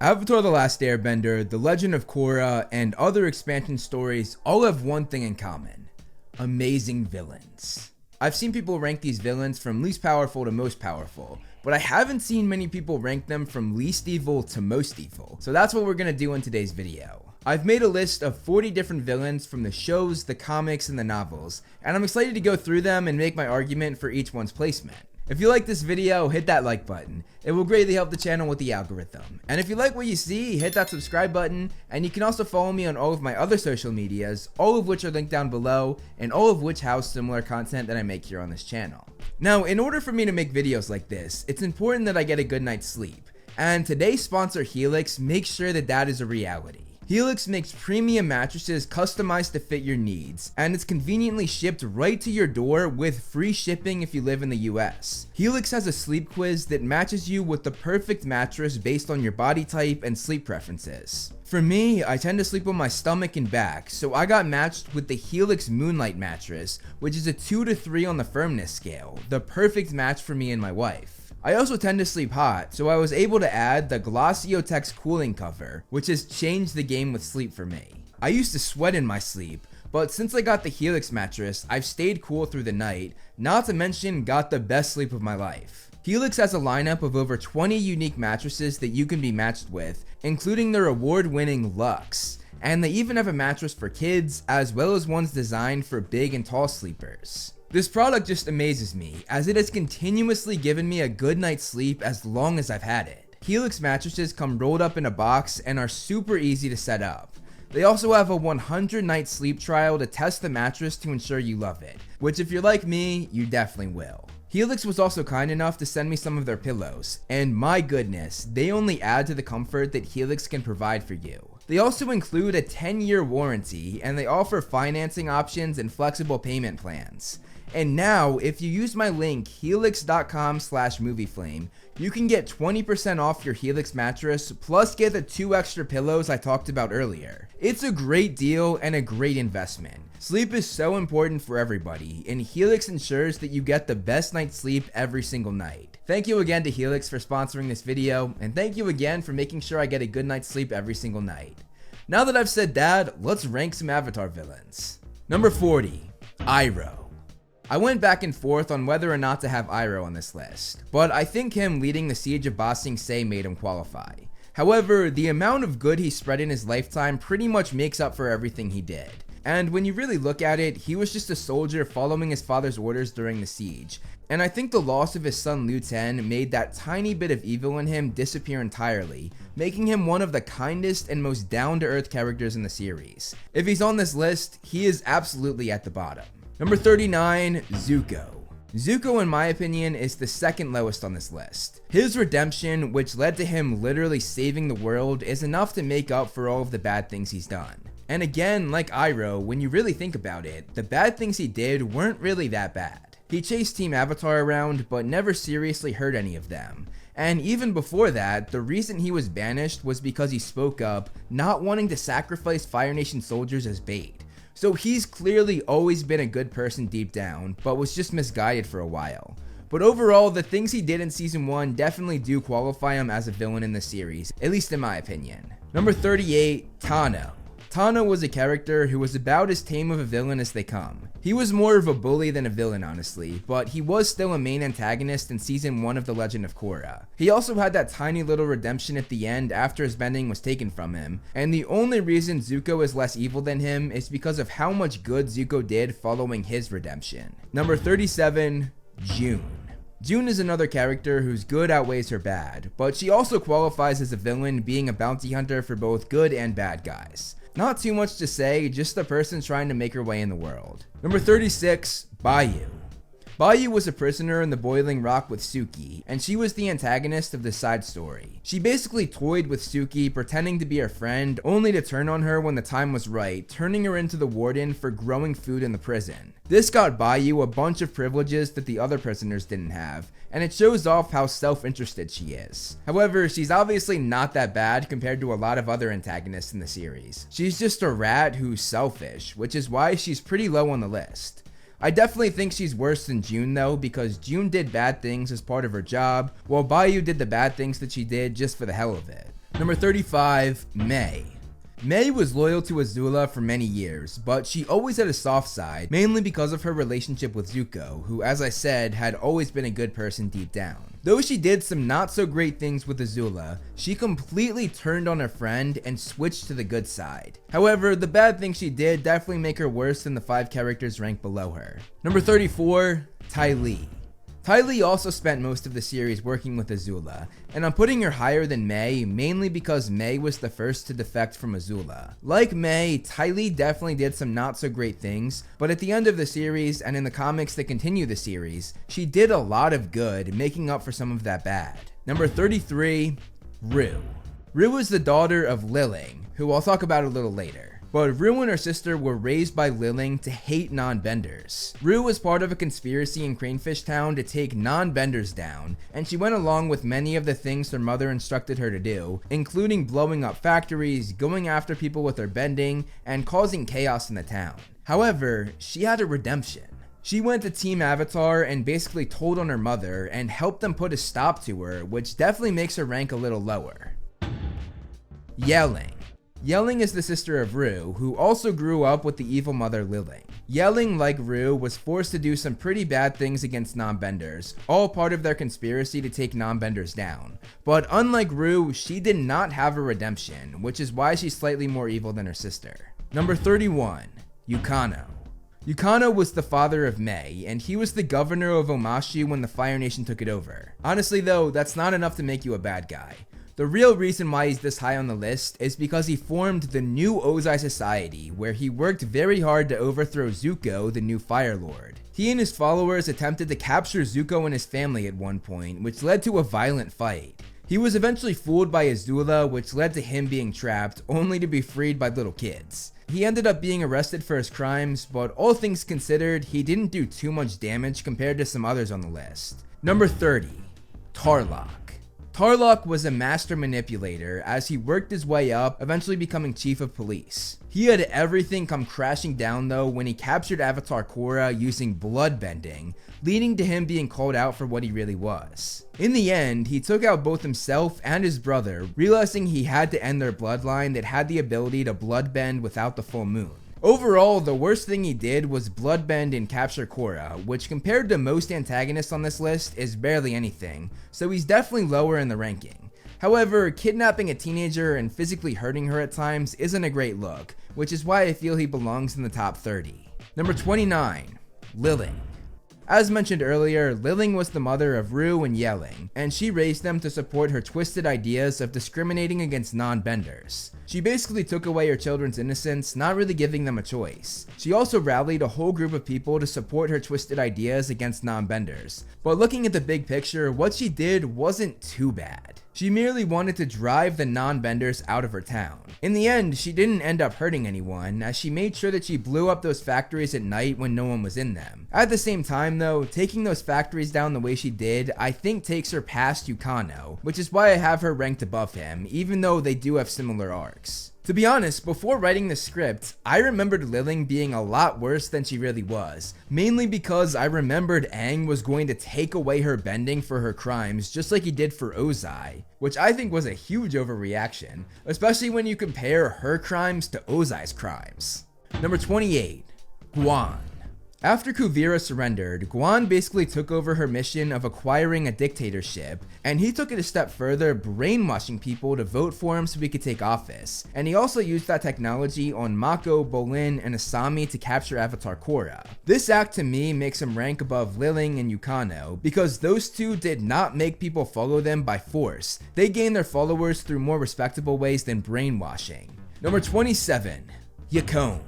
Avatar: The Last Airbender, The Legend of Korra, and other expansion stories all have one thing in common: amazing villains. I've seen people rank these villains from least powerful to most powerful, but I haven't seen many people rank them from least evil to most evil. So that's what we're gonna do in today's video. I've made a list of 40 different villains from the shows, the comics, and the novels, and I'm excited to go through them and make my argument for each one's placement. If you like this video, hit that like button. It will greatly help the channel with the algorithm. And if you like what you see, hit that subscribe button, and you can also follow me on all of my other social medias, all of which are linked down below, and all of which house similar content that I make here on this channel. Now, in order for me to make videos like this, it's important that I get a good night's sleep, and today's sponsor Helix makes sure that that is a reality. Helix makes premium mattresses customized to fit your needs, and it's conveniently shipped right to your door with free shipping if you live in the US. Helix has a sleep quiz that matches you with the perfect mattress based on your body type and sleep preferences. For me, I tend to sleep on my stomach and back, so I got matched with the Helix Moonlight mattress, which is a 2 to 3 on the firmness scale, the perfect match for me and my wife. I also tend to sleep hot, so I was able to add the Glaciotex cooling cover, which has changed the game with sleep for me. I used to sweat in my sleep, but since I got the Helix mattress, I've stayed cool through the night, not to mention got the best sleep of my life. Helix has a lineup of over 20 unique mattresses that you can be matched with, including their award-winning Luxe, and they even have a mattress for kids, as well as ones designed for big and tall sleepers. This product just amazes me, as it has continuously given me a good night's sleep as long as I've had it. Helix mattresses come rolled up in a box and are super easy to set up. They also have a 100-night sleep trial to test the mattress to ensure you love it, which if you're like me, you definitely will. Helix was also kind enough to send me some of their pillows, and my goodness, they only add to the comfort that Helix can provide for you. They also include a 10-year warranty, and they offer financing options and flexible payment plans. And now, if you use my link helix.com/movieflame, you can get 20% off your Helix mattress, plus get the 2 extra pillows I talked about earlier. It's a great deal and a great investment. Sleep is so important for everybody, and Helix ensures that you get the best night's sleep every single night. Thank you again to Helix for sponsoring this video, and thank you again for making sure I get a good night's sleep every single night. Now that I've said that, let's rank some Avatar villains. Number 40, Iroh. I went back and forth on whether or not to have Iroh on this list, but I think him leading the siege of Ba Sing Se made him qualify. However, the amount of good he spread in his lifetime pretty much makes up for everything he did. And when you really look at it, he was just a soldier following his father's orders during the siege, and I think the loss of his son Liu Ten made that tiny bit of evil in him disappear entirely, making him one of the kindest and most down-to-earth characters in the series. If he's on this list, he is absolutely at the bottom. Number 39, Zuko. Zuko, in my opinion, is the second lowest on this list. His redemption, which led to him literally saving the world, is enough to make up for all of the bad things he's done. And again, like Iroh, when you really think about it, the bad things he did weren't really that bad. He chased Team Avatar around, but never seriously hurt any of them. And even before that, the reason he was banished was because he spoke up, not wanting to sacrifice Fire Nation soldiers as bait. So he's clearly always been a good person deep down, but was just misguided for a while. But overall, the things he did in season 1 definitely do qualify him as a villain in the series, at least in my opinion. Number 38, Tano. Tano was a character who was about as tame of a villain as they come. He was more of a bully than a villain, honestly, but he was still a main antagonist in season 1 of The Legend of Korra. He also had that tiny little redemption at the end after his bending was taken from him, and the only reason Zuko is less evil than him is because of how much good Zuko did following his redemption. Number 37, June. June is another character whose good outweighs her bad, but she also qualifies as a villain, being a bounty hunter for both good and bad guys. Not too much to say, just a person trying to make her way in the world. Number 36, Bayou. Bayou was a prisoner in the Boiling Rock with Suki, and she was the antagonist of the side story. She basically toyed with Suki, pretending to be her friend, only to turn on her when the time was right, turning her into the warden for growing food in the prison. This got Bayou a bunch of privileges that the other prisoners didn't have, and it shows off how self-interested she is. However, she's obviously not that bad compared to a lot of other antagonists in the series. She's just a rat who's selfish, which is why she's pretty low on the list. I definitely think she's worse than June though, because June did bad things as part of her job, while Bayou did the bad things that she did just for the hell of it. Number 35, Mei. Mei was loyal to Azula for many years, but she always had a soft side, mainly because of her relationship with Zuko, who, as I said, had always been a good person deep down. Though she did some not so great things with Azula, she completely turned on her friend and switched to the good side. However, the bad things she did definitely make her worse than the 5 characters ranked below her. Number 34, Ty Lee. Ty Lee also spent most of the series working with Azula, and I'm putting her higher than Mei mainly because Mei was the first to defect from Azula. Like Mei, Ty Lee definitely did some not so great things, but at the end of the series and in the comics that continue the series, she did a lot of good, making up for some of that bad. Number 33, Rue. Rue is the daughter of Liling, who I'll talk about a little later. But Rue and her sister were raised by Liling to hate non-benders. Rue was part of a conspiracy in Cranefish Town to take non-benders down, and she went along with many of the things her mother instructed her to do, including blowing up factories, going after people with her bending, and causing chaos in the town. However, she had a redemption. She went to Team Avatar and basically told on her mother and helped them put a stop to her, which definitely makes her rank a little lower. Yeling. Yeling is the sister of Rue, who also grew up with the evil mother Liling. Yeling, like Rue, was forced to do some pretty bad things against non-benders, all part of their conspiracy to take non-benders down. But unlike Rue, she did not have a redemption, which is why she's slightly more evil than her sister. Number 31, Yukano. Yukano was the father of Mei, and he was the governor of Omashu when the Fire Nation took it over. Honestly though, that's not enough to make you a bad guy. The real reason why he's this high on the list is because he formed the New Ozai Society, where he worked very hard to overthrow Zuko, the new Fire Lord. He and his followers attempted to capture Zuko and his family at one point, which led to a violent fight. He was eventually fooled by Azula, which led to him being trapped, only to be freed by little kids. He ended up being arrested for his crimes, but all things considered, he didn't do too much damage compared to some others on the list. Number 30, Tarlok. Tarlok was a master manipulator as he worked his way up, eventually becoming chief of police. He had everything come crashing down though when he captured Avatar Korra using bloodbending, leading to him being called out for what he really was. In the end, he took out both himself and his brother, realizing he had to end their bloodline that had the ability to bloodbend without the full moon. Overall, the worst thing he did was bloodbend and capture Korra, which compared to most antagonists on this list is barely anything, so he's definitely lower in the ranking. However, kidnapping a teenager and physically hurting her at times isn't a great look, which is why I feel he belongs in the top 30. Number 29, Liling. As mentioned earlier, Liling was the mother of Rue and Yeling, and she raised them to support her twisted ideas of discriminating against non-benders. She basically took away her children's innocence, not really giving them a choice. She also rallied a whole group of people to support her twisted ideas against non-benders. But looking at the big picture, what she did wasn't too bad. She merely wanted to drive the non-benders out of her town. In the end, she didn't end up hurting anyone, as she made sure that she blew up those factories at night when no one was in them. At the same time though, taking those factories down the way she did, I think takes her past Yukano, which is why I have her ranked above him, even though they do have similar arcs. To be honest, before writing the script, I remembered Liling being a lot worse than she really was, mainly because I remembered Aang was going to take away her bending for her crimes just like he did for Ozai, which I think was a huge overreaction, especially when you compare her crimes to Ozai's crimes. Number 28, Guan. After Kuvira surrendered, Guan basically took over her mission of acquiring a dictatorship, and he took it a step further, brainwashing people to vote for him so he could take office. And he also used that technology on Mako, Bolin, and Asami to capture Avatar Korra. This act to me makes him rank above Liling and Yukano, because those two did not make people follow them by force. They gained their followers through more respectable ways than brainwashing. Number 27, Yakone.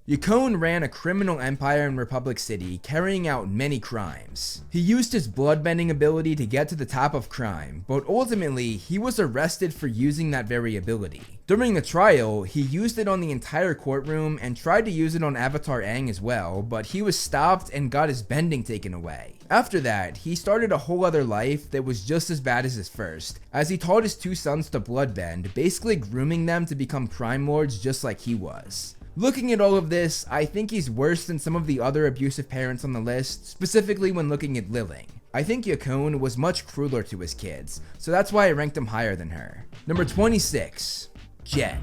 Yakone ran a criminal empire in Republic City, carrying out many crimes. He used his bloodbending ability to get to the top of crime, but ultimately, he was arrested for using that very ability. During the trial, he used it on the entire courtroom and tried to use it on Avatar Aang as well, but he was stopped and got his bending taken away. After that, he started a whole other life that was just as bad as his first, as he taught his two sons to bloodbend, basically grooming them to become crime lords just like he was. Looking at all of this, I think he's worse than some of the other abusive parents on the list, specifically when looking at Liling. I think Yakone was much crueler to his kids, so that's why I ranked him higher than her. Number 26, Jet.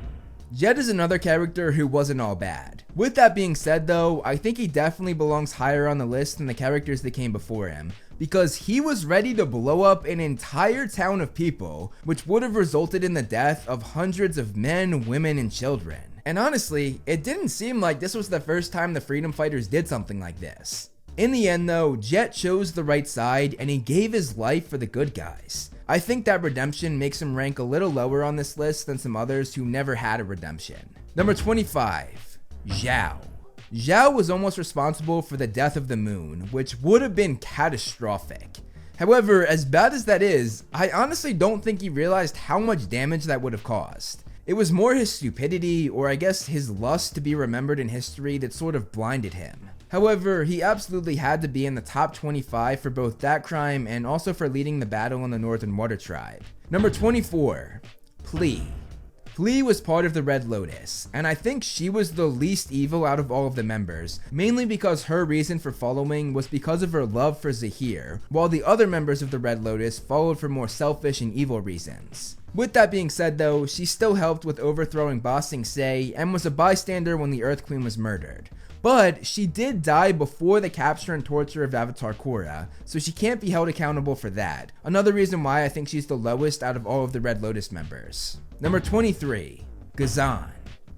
Jet is another character who wasn't all bad. With that being said though, I think he definitely belongs higher on the list than the characters that came before him, because he was ready to blow up an entire town of people, which would have resulted in the death of hundreds of men, women, and children. And honestly, it didn't seem like this was the first time the freedom fighters did something like this. In the end though, Jet chose the right side and he gave his life for the good guys. I think that redemption makes him rank a little lower on this list than some others who never had a redemption. Number 25, Zhao. Zhao was almost responsible for the death of the moon, which would have been catastrophic. However, as bad as that is, I honestly don't think he realized how much damage that would have caused. It was more his stupidity, or I guess his lust to be remembered in history, that sort of blinded him. However, he absolutely had to be in the top 25 for both that crime and also for leading the battle in the Northern Water Tribe. Number 24, Pli. Pli was part of the Red Lotus, and I think she was the least evil out of all of the members, mainly because her reason for following was because of her love for Zahir, while the other members of the Red Lotus followed for more selfish and evil reasons. With that being said though, she still helped with overthrowing Ba Sing Se and was a bystander when the Earth Queen was murdered. But she did die before the capture and torture of Avatar Korra, so she can't be held accountable for that. Another reason why I think she's the lowest out of all of the Red Lotus members. Number 23, Ghazan.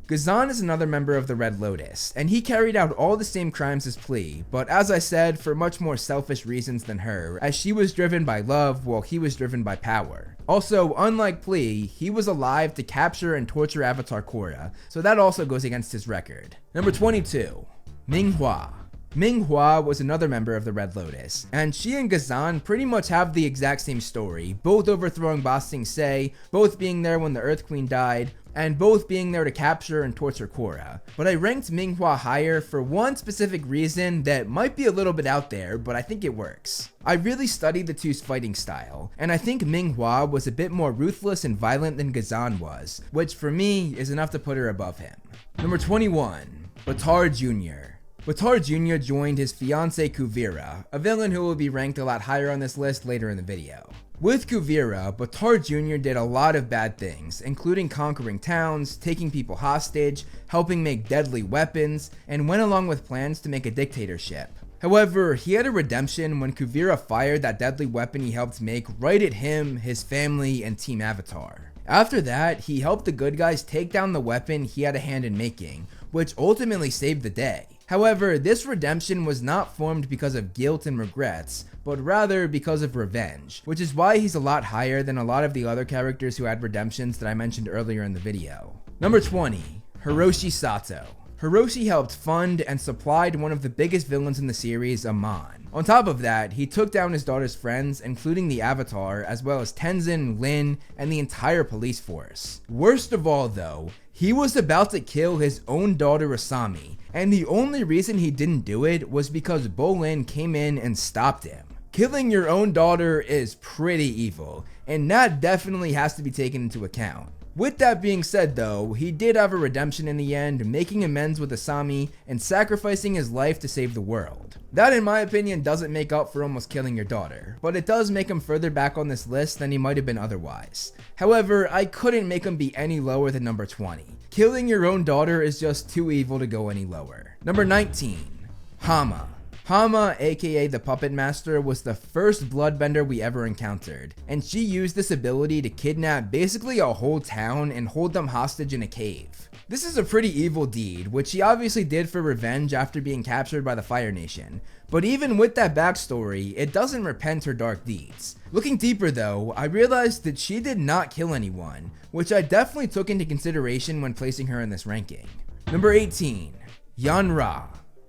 Ghazan is another member of the Red Lotus, and he carried out all the same crimes as Pli, but as I said, for much more selfish reasons than her, as she was driven by love while he was driven by power. Also, unlike Pli, he was alive to capture and torture Avatar Korra, so that also goes against his record. Number 22, Ming Hua. Ming Hua was another member of the Red Lotus, and she and Ghazan pretty much have the exact same story, both overthrowing Ba Sing Se, both being there when the Earth Queen died, and both being there to capture and torture Korra. But I ranked Ming Hua higher for one specific reason that might be a little bit out there, but I think it works. I really studied the two's fighting style, and I think Ming Hua was a bit more ruthless and violent than Ghazan was, which for me is enough to put her above him. Number 21, Baatar Jr. Baatar Jr. joined his fiancée Kuvira, a villain who will be ranked a lot higher on this list later in the video. With Kuvira, Baatar Jr. did a lot of bad things, including conquering towns, taking people hostage, helping make deadly weapons, and went along with plans to make a dictatorship. However, he had a redemption when Kuvira fired that deadly weapon he helped make right at him, his family, and Team Avatar. After that, he helped the good guys take down the weapon he had a hand in making, which ultimately saved the day. However, this redemption was not formed because of guilt and regrets, but rather because of revenge, which is why he's a lot higher than a lot of the other characters who had redemptions that I mentioned earlier in the video. Number 20, Hiroshi Sato. Hiroshi helped fund and supplied one of the biggest villains in the series, Amon. On top of that, he took down his daughter's friends, including the Avatar, as well as Tenzin, Lin, and the entire police force. Worst of all though, he was about to kill his own daughter Asami, and the only reason he didn't do it was because Bolin came in and stopped him. Killing your own daughter is pretty evil, and that definitely has to be taken into account. With that being said though, he did have a redemption in the end, making amends with Asami and sacrificing his life to save the world. That in my opinion doesn't make up for almost killing your daughter, but it does make him further back on this list than he might have been otherwise. However, I couldn't make him be any lower than number 20. Killing your own daughter is just too evil to go any lower. Number 19, Hama. Hama, aka the Puppet Master, was the first bloodbender we ever encountered, and she used this ability to kidnap basically a whole town and hold them hostage in a cave. This is a pretty evil deed, which she obviously did for revenge after being captured by the Fire Nation, but even with that backstory, it doesn't repent her dark deeds. Looking deeper though, I realized that she did not kill anyone, which I definitely took into consideration when placing her in this ranking. Number 18, Yan-Ra.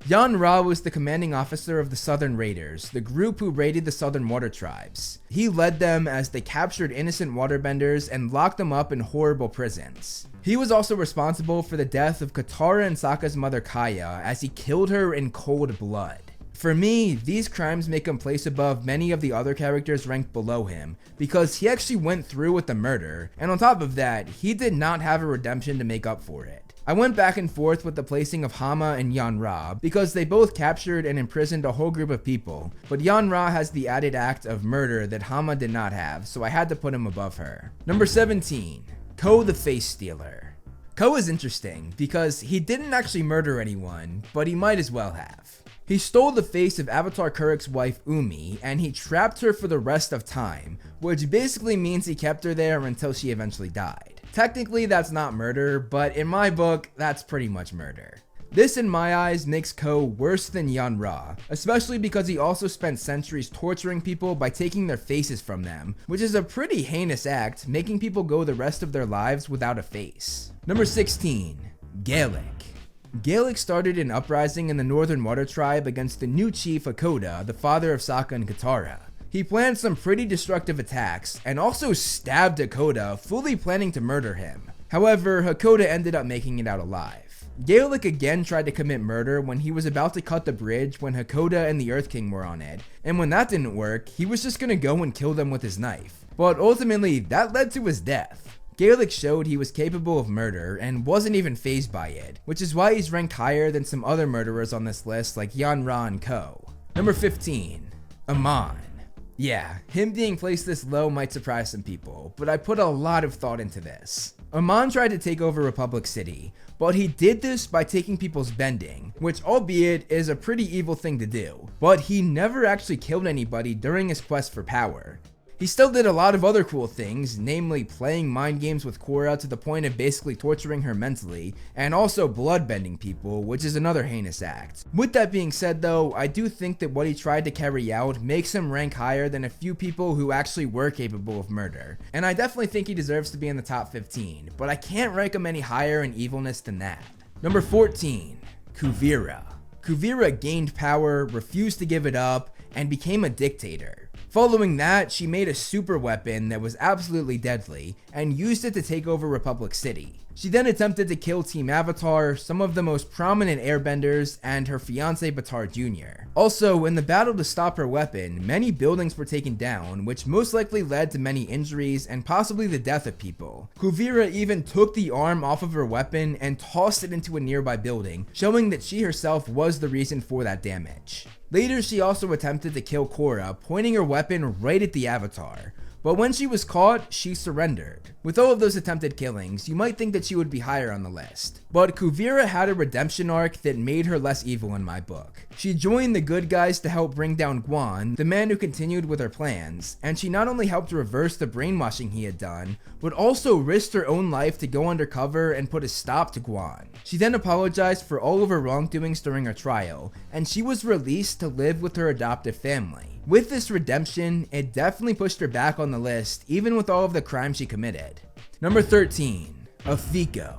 Yan-Ra was the commanding officer of the Southern Raiders, the group who raided the Southern Water Tribes. He led them as they captured innocent waterbenders and locked them up in horrible prisons. He was also responsible for the death of Katara and Sokka's mother Kaya, as he killed her in cold blood. For me, these crimes make him place above many of the other characters ranked below him because he actually went through with the murder, and on top of that, he did not have a redemption to make up for it. I went back and forth with the placing of Hama and Yanra because they both captured and imprisoned a whole group of people, but Yanra has the added act of murder that Hama did not have, so I had to put him above her. Number 17, Ko the Face Stealer. Ko is interesting because he didn't actually murder anyone, but he might as well have. He stole the face of Avatar Kuruk's wife Umi, and he trapped her for the rest of time, which basically means he kept her there until she eventually died. Technically that's not murder, but in my book, that's pretty much murder. This in my eyes makes Ko worse than Yanra, especially because he also spent centuries torturing people by taking their faces from them, which is a pretty heinous act, making people go the rest of their lives without a face. Number 16, Gaelic. Gaelic started an uprising in the Northern Water Tribe against the new chief Hakoda, the father of Sokka and Katara. He planned some pretty destructive attacks, and also stabbed Hakoda, fully planning to murder him. However, Hakoda ended up making it out alive. Gaelic again tried to commit murder when he was about to cut the bridge when Hakoda and the Earth King were on it, and when that didn't work, he was just gonna go and kill them with his knife. But ultimately, that led to his death. Gaelic showed he was capable of murder and wasn't even fazed by it, which is why he's ranked higher than some other murderers on this list like Yanra and Ko. Number 15, Amon. Yeah, him being placed this low might surprise some people, but I put a lot of thought into this. Amon tried to take over Republic City, but he did this by taking people's bending, which albeit is a pretty evil thing to do, but he never actually killed anybody during his quest for power. He still did a lot of other cool things, namely playing mind games with Korra to the point of basically torturing her mentally, and also bloodbending people, which is another heinous act. With that being said though, I do think that what he tried to carry out makes him rank higher than a few people who actually were capable of murder, and I definitely think he deserves to be in the top 15, but I can't rank him any higher in evilness than that. Number 14, Kuvira. Kuvira gained power, refused to give it up, and became a dictator. Following that, she made a super weapon that was absolutely deadly and used it to take over Republic City. She then attempted to kill Team Avatar, some of the most prominent airbenders, and her fiance Baatar Jr. Also, in the battle to stop her weapon, many buildings were taken down, which most likely led to many injuries and possibly the death of people. Kuvira even took the arm off of her weapon and tossed it into a nearby building, showing that she herself was the reason for that damage. Later, she also attempted to kill Korra, pointing her weapon right at the Avatar. But when she was caught, she surrendered. With all of those attempted killings, you might think that she would be higher on the list. But Kuvira had a redemption arc that made her less evil in my book. She joined the good guys to help bring down Guan, the man who continued with her plans, and she not only helped reverse the brainwashing he had done, but also risked her own life to go undercover and put a stop to Guan. She then apologized for all of her wrongdoings during her trial, and she was released to live with her adoptive family. With this redemption, it definitely pushed her back on the list, even with all of the crimes she committed. Number 13, Afiko.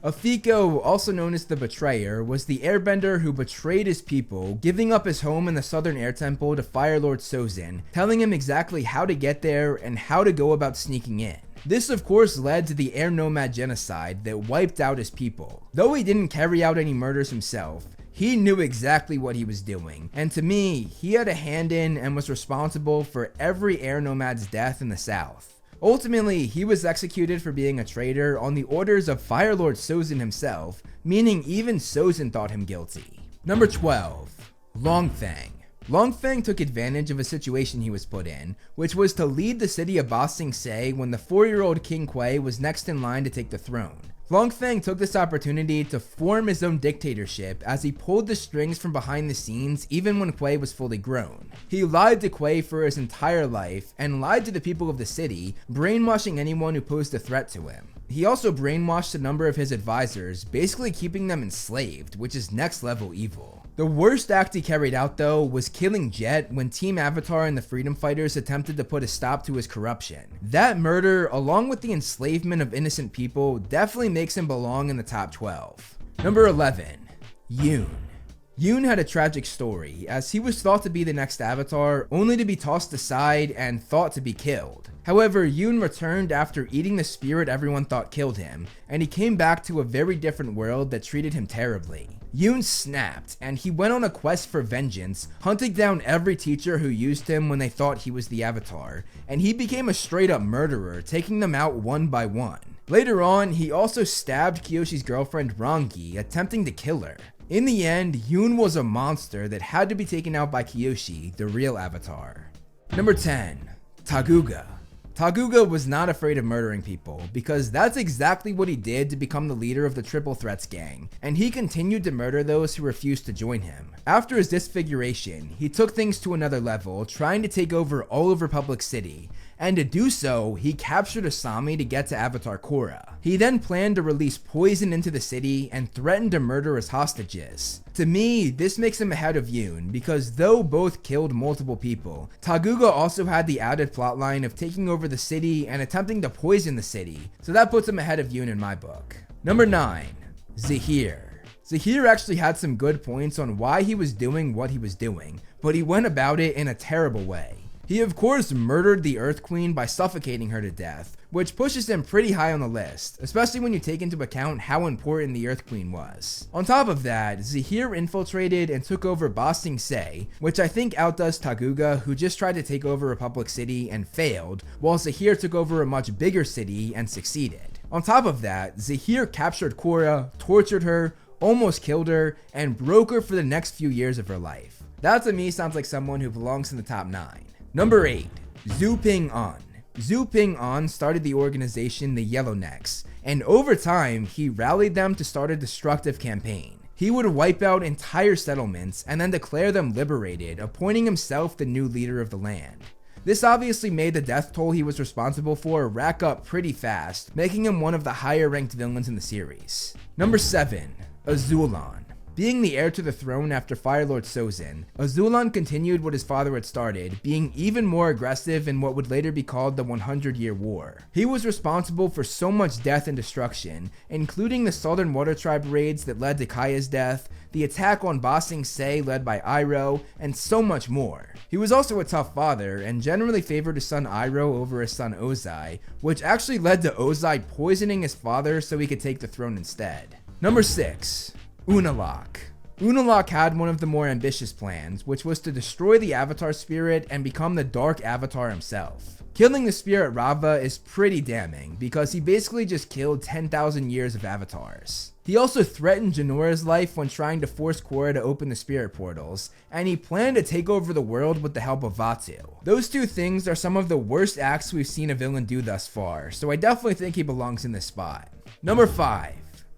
Afiko, also known as the Betrayer, was the airbender who betrayed his people, giving up his home in the Southern Air Temple to Fire Lord Sozin, telling him exactly how to get there and how to go about sneaking in. This of course led to the Air Nomad genocide that wiped out his people. Though he didn't carry out any murders himself, he knew exactly what he was doing, and to me, he had a hand in and was responsible for every Air Nomad's death in the South. Ultimately, he was executed for being a traitor on the orders of Fire Lord Sozin himself, meaning even Sozin thought him guilty. Number 12, Long Feng. Long Feng took advantage of a situation he was put in, which was to lead the city of Ba Sing Se when the 4-year-old King Kui was next in line to take the throne. Long Feng took this opportunity to form his own dictatorship as he pulled the strings from behind the scenes even when Kui was fully grown. He lied to Kui for his entire life and lied to the people of the city, brainwashing anyone who posed a threat to him. He also brainwashed a number of his advisors, basically keeping them enslaved, which is next level evil. The worst act he carried out though was killing Jet when Team Avatar and the Freedom Fighters attempted to put a stop to his corruption. That murder, along with the enslavement of innocent people, definitely makes him belong in the top 12. Number 11, Yoon. Yoon had a tragic story, as he was thought to be the next Avatar, only to be tossed aside and thought to be killed. However, Yoon returned after eating the spirit everyone thought killed him, and he came back to a very different world that treated him terribly. Yoon snapped, and he went on a quest for vengeance, hunting down every teacher who used him when they thought he was the Avatar, and he became a straight up murderer, taking them out one by one. Later on, he also stabbed Kyoshi's girlfriend Rangi, attempting to kill her. In the end, Yoon was a monster that had to be taken out by Kyoshi, the real Avatar. Number 10. Taguga. Taguga was not afraid of murdering people, because that's exactly what he did to become the leader of the Triple Threats gang, and he continued to murder those who refused to join him. After his disfiguration, he took things to another level, trying to take over all of Republic City, and to do so, he captured Asami to get to Avatar Korra. He then planned to release poison into the city and threatened to murder his hostages. To me, this makes him ahead of Yoon, because though both killed multiple people, Taguga also had the added plotline of taking over the city and attempting to poison the city, so that puts him ahead of Yoon in my book. Number 9. Zahir. Zahir actually had some good points on why he was doing what he was doing, but he went about it in a terrible way. He of course murdered the Earth Queen by suffocating her to death, which pushes him pretty high on the list, especially when you take into account how important the Earth Queen was. On top of that, Zahir infiltrated and took over Ba Sing Se, which I think outdoes Taguga, who just tried to take over Republic City and failed, while Zahir took over a much bigger city and succeeded. On top of that, Zahir captured Korra, tortured her, almost killed her, and broke her for the next few years of her life. That to me sounds like someone who belongs in the top 9. Number 8. Zhu Ping-an. Zhu Ping-an started the organization the Yellownecks, and over time, he rallied them to start a destructive campaign. He would wipe out entire settlements and then declare them liberated, appointing himself the new leader of the land. This obviously made the death toll he was responsible for rack up pretty fast, making him one of the higher ranked villains in the series. Number 7. Azulon. Being the heir to the throne after Fire Lord Sozin, Azulon continued what his father had started, being even more aggressive in what would later be called the 100-Year War. He was responsible for so much death and destruction, including the Southern Water Tribe raids that led to Kaya's death, the attack on Ba Sing Se led by Iroh, and so much more. He was also a tough father, and generally favored his son Iroh over his son Ozai, which actually led to Ozai poisoning his father so he could take the throne instead. Number 6. Unalaq. Unalaq had one of the more ambitious plans, which was to destroy the Avatar spirit and become the Dark Avatar himself. Killing the spirit Rava is pretty damning, because he basically just killed 10,000 years of avatars. He also threatened Janora's life when trying to force Korra to open the spirit portals, and he planned to take over the world with the help of Vaatu. Those two things are some of the worst acts we've seen a villain do thus far, so I definitely think he belongs in this spot. Number 5.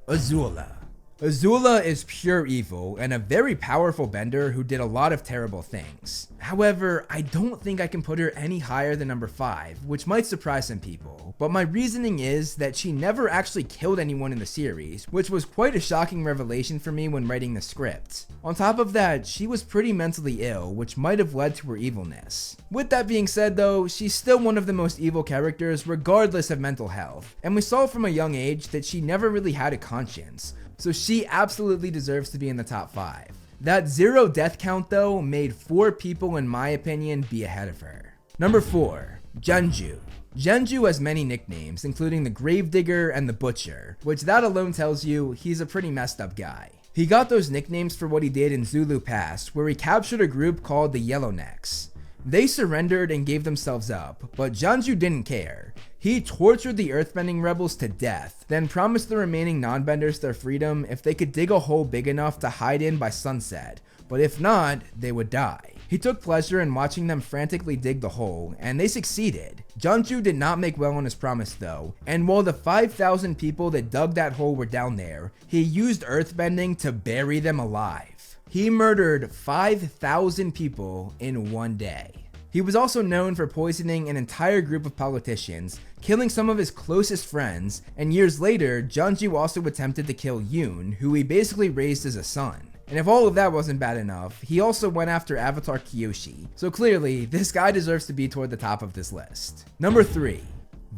Azula. Azula is pure evil and a very powerful bender who did a lot of terrible things. However, I don't think I can put her any higher than number 5, which might surprise some people, but my reasoning is that she never actually killed anyone in the series, which was quite a shocking revelation for me when writing the script. On top of that, she was pretty mentally ill, which might have led to her evilness. With that being said though, she's still one of the most evil characters regardless of mental health, and we saw from a young age that she never really had a conscience, so she absolutely deserves to be in the top 5. That 0 death count though made 4 people in my opinion be ahead of her. Number 4. Genju. Genju has many nicknames, including the Gravedigger and the Butcher, which that alone tells you he's a pretty messed up guy. He got those nicknames for what he did in Zulu Pass, where he captured a group called the Yellownecks. They surrendered and gave themselves up, but Genju didn't care. He tortured the Earthbending rebels to death, then promised the remaining non-benders their freedom if they could dig a hole big enough to hide in by sunset, but if not, they would die. He took pleasure in watching them frantically dig the hole, and they succeeded. Genju did not make well on his promise though, and while the 5,000 people that dug that hole were down there, he used earthbending to bury them alive. He murdered 5,000 people in one day. He was also known for poisoning an entire group of politicians, killing some of his closest friends, and years later, Genju also attempted to kill Yoon, who he basically raised as a son. And if all of that wasn't bad enough, he also went after Avatar Kyoshi, so clearly, this guy deserves to be toward the top of this list. Number 3.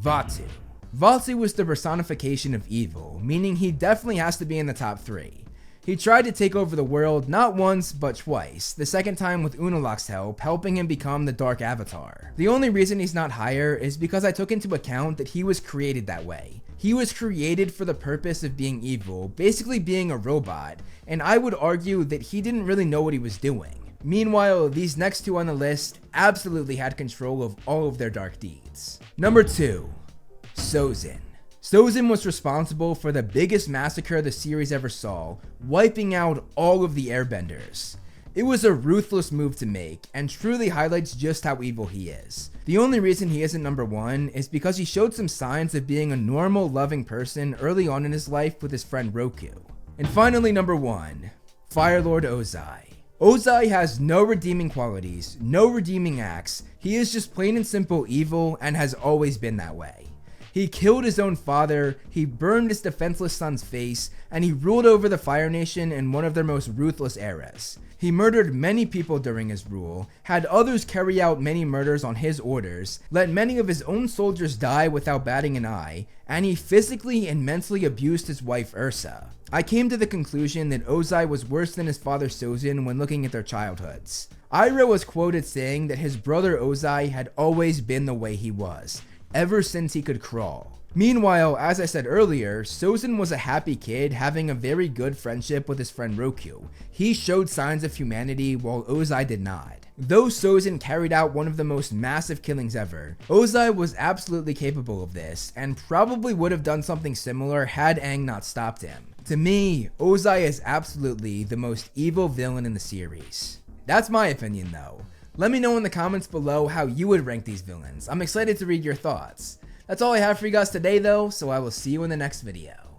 Vaatu. Vaatu was the personification of evil, meaning he definitely has to be in the top 3. He tried to take over the world not once, but twice, the second time with Unalaq's help, helping him become the Dark Avatar. The only reason he's not higher is because I took into account that he was created that way. He was created for the purpose of being evil, basically being a robot, and I would argue that he didn't really know what he was doing. Meanwhile, these next two on the list absolutely had control of all of their dark deeds. Number 2. Sozin. Sozin was responsible for the biggest massacre the series ever saw, wiping out all of the airbenders. It was a ruthless move to make, and truly highlights just how evil he is. The only reason he isn't number 1 is because he showed some signs of being a normal, loving person early on in his life with his friend Roku. And finally, number 1, Firelord Ozai. Ozai has no redeeming qualities, no redeeming acts. He is just plain and simple evil and has always been that way. He killed his own father, he burned his defenseless son's face, and he ruled over the Fire Nation in one of their most ruthless eras. He murdered many people during his rule, had others carry out many murders on his orders, let many of his own soldiers die without batting an eye, and he physically and mentally abused his wife Ursa. I came to the conclusion that Ozai was worse than his father Sozin when looking at their childhoods. Iroh was quoted saying that his brother Ozai had always been the way he was, ever since he could crawl. Meanwhile, as I said earlier, Sozin was a happy kid having a very good friendship with his friend Roku. He showed signs of humanity while Ozai did not. Though Sozin carried out one of the most massive killings ever, Ozai was absolutely capable of this, and probably would have done something similar had Aang not stopped him. To me, Ozai is absolutely the most evil villain in the series. That's my opinion though. Let me know in the comments below how you would rank these villains. I'm excited to read your thoughts. That's all I have for you guys today though, so I will see you in the next video.